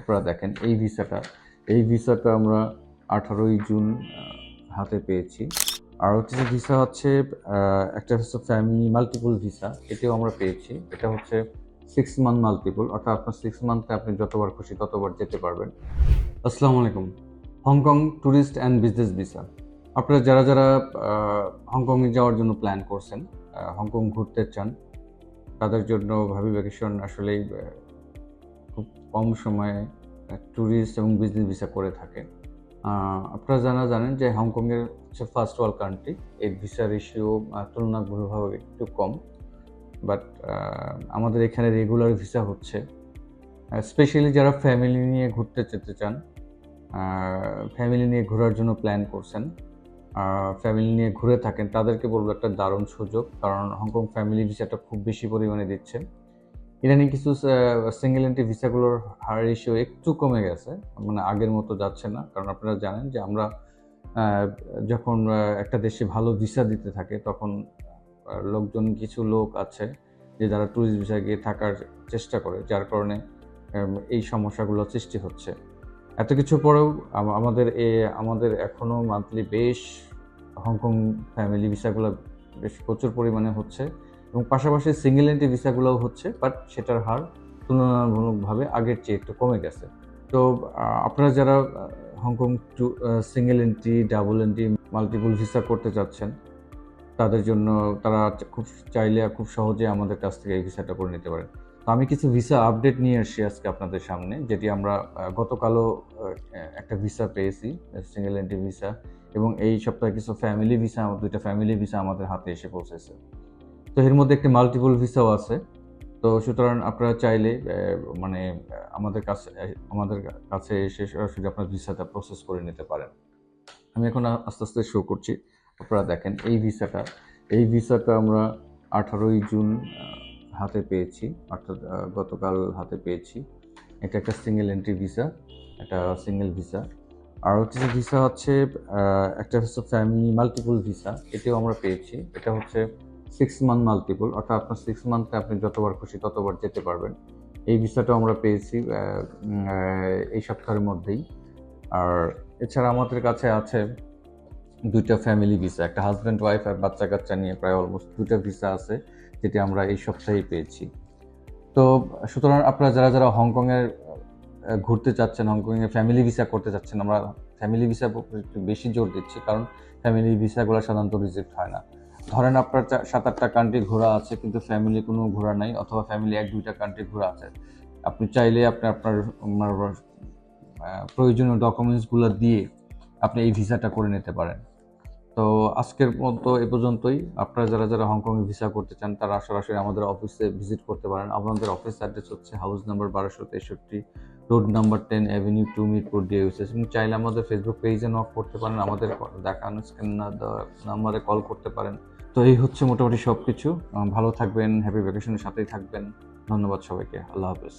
আপনারা দেখেন এই ভিসাটা আমরা 18ই জুন হাতে পেয়েছি। আর হচ্ছে যে ভিসা হচ্ছে একটা হচ্ছে ফ্যামিলি মাল্টিপল ভিসা, এটাও আমরা পেয়েছি। এটা হচ্ছে 6 মান্থ মাল্টিপল, অর্থাৎ আপনার 6 মান্থে আপনি যতবার খুশি ততবার যেতে পারবেন। আসসালামু আলাইকুম। Hong Kong tourist and business visa. আপনারা যারা হংকংয়ে যাওয়ার জন্য প্ল্যান করছেন, হংকং ঘুরতে চান, তাদের জন্য ভাবি ভ্যাকেশন আসলেই খুব কম সময়ে ট্যুরিস্ট এবং বিজনেস ভিসা করে থাকে। আপনারা জানেন যে হংকংয়ের হচ্ছে ফার্স্ট ওয়ার্ল্ড কান্ট্রি, এর ভিসা রেশিও তুলনামূলকভাবে একটু কম। বাট আমাদের এখানে রেগুলার ভিসা হচ্ছে। স্পেশালি যারা ফ্যামিলি নিয়ে ঘুরতে যেতে চান, ফ্যামিলি নিয়ে ঘোরার জন্য প্ল্যান করছেন, ফ্যামিলি নিয়ে ঘুরে থাকেন, তাদেরকে বলবো একটা দারুণ সুযোগ, কারণ হংকং ফ্যামিলি ভিসাটা খুব বেশি পরিমাণে দিচ্ছে। ইদানিং কিছু সিঙ্গেল এন্ট্রি ভিসাগুলোর হার রেশিও একটু কমে গেছে, মানে আগের মতো যাচ্ছে না। কারণ আপনারা জানেন যে আমরা যখন একটা দেশে ভালো ভিসা দিতে থাকে, তখন কিছু লোক আছে যে যারা ট্যুরিস্ট ভিসা গিয়ে থাকার চেষ্টা করে, যার কারণে এই সমস্যাগুলো সৃষ্টি হচ্ছে। এত কিছু পরেও আমাদের এখনও মান্থলি বেশ হংকং ফ্যামিলি ভিসাগুলো বেশ প্রচুর পরিমাণে হচ্ছে, এবং পাশাপাশি সিঙ্গেল এন্ট্রি ভিসাগুলোও হচ্ছে, বাট সেটার হার তুলনামূলকভাবে আগের চেয়ে একটু কমে গেছে। তো আপনারা যারা Hong Kong single entry, double entry, multiple visa করতে চাচ্ছেন, তাদের জন্য তারা খুব চাইলে খুব সহজে আমাদের কাছ থেকে এই ভিসাটা করে নিতে পারেন। তো আমি কিছু ভিসা আপডেট নিয়ে আসছি আজকে আপনাদের সামনে, যেটি আমরা গতকালও একটা ভিসা পেয়েছি, সিঙ্গেল এন্ট্রি ভিসা, এবং এই সপ্তাহে কিছু দুইটা ফ্যামিলি ভিসা আমাদের হাতে এসে পৌঁছেছে। তো এর মধ্যে একটি মাল্টিপল ভিসাও আছে। তো সুতরাং আপনারা চাইলে মানে আমাদের কাছে এসে সরাসরি আপনার ভিসাটা প্রসেস করে নিতে পারেন। আমি এখন আস্তে আস্তে শো করছি। আপনারা দেখেন এই ভিসাটা আমরা 18ই জুন হাতে পেয়েছি, অর্থাৎ গতকাল হাতে পেয়েছি। এটা একটা সিঙ্গেল এন্ট্রি ভিসা, একটা সিঙ্গেল ভিসা। আর হচ্ছে যে ভিসা হচ্ছে একটা হচ্ছে ফ্যামিলি মাল্টিপল ভিসা, এটাও আমরা পেয়েছি। এটা হচ্ছে 6 মান্থ মাল্টিপল, অর্থাৎ আপনার 6 মান্থে আপনি যতবার খুশি ততবার যেতে পারবেন। এই ভিসাটাও আমরা পেয়েছি এই সপ্তাহের মধ্যেই। আর এছাড়া আমাদের কাছে আছে দুইটা ফ্যামিলি ভিসা, একটা হাজব্যান্ড ওয়াইফ আর বাচ্চা কাচ্চা নিয়ে প্রায় অলমোস্ট দুইটা ভিসা আছে, যেটি আমরা এই সপ্তাহেই পেয়েছি। তো সুতরাং আপনারা যারা হংকংয়ের ঘুরতে চাচ্ছেন, হংকংয়ে ফ্যামিলি ভিসা করতে চাচ্ছেন, আমরা ফ্যামিলি ভিসা একটু বেশি জোর দিচ্ছি, কারণ ফ্যামিলি ভিসাগুলো সাধারণত রিজেক্ট হয় না। ধরেন আপনার 7-8টা কান্ট্রি ঘোরা আছে, কিন্তু ফ্যামিলি কোনো ঘোরা নাই, অথবা ফ্যামিলি 1-2টা কান্ট্রি ঘোরা আছে, আপনি চাইলে আপনার প্রয়োজনীয় ডকুমেন্টসগুলো দিয়ে আপনি এই ভিসাটা করে নিতে পারেন। তো আজকের মতো এ পর্যন্তই। আপনারা যারা হংকংয়ে ভিসা করতে চান, তারা সরাসরি আমাদের অফিসে ভিজিট করতে পারেন। আমাদের অফিস অ্যাড্রেস হচ্ছে house number 1263, road number 10, avenue 2, Mirpur DIOCS। এবং চাইলে আমাদের ফেসবুক পেজে নক করতে পারেন, আমাদের দেখানো নাম্বারে কল করতে পারেন। তো এই হচ্ছে মোটামুটি সব কিছু। ভালো থাকবেন, হ্যাপি ভ্যাকেশনের সাথেই থাকবেন। ধন্যবাদ সবাইকে। আল্লাহ হাফেজ।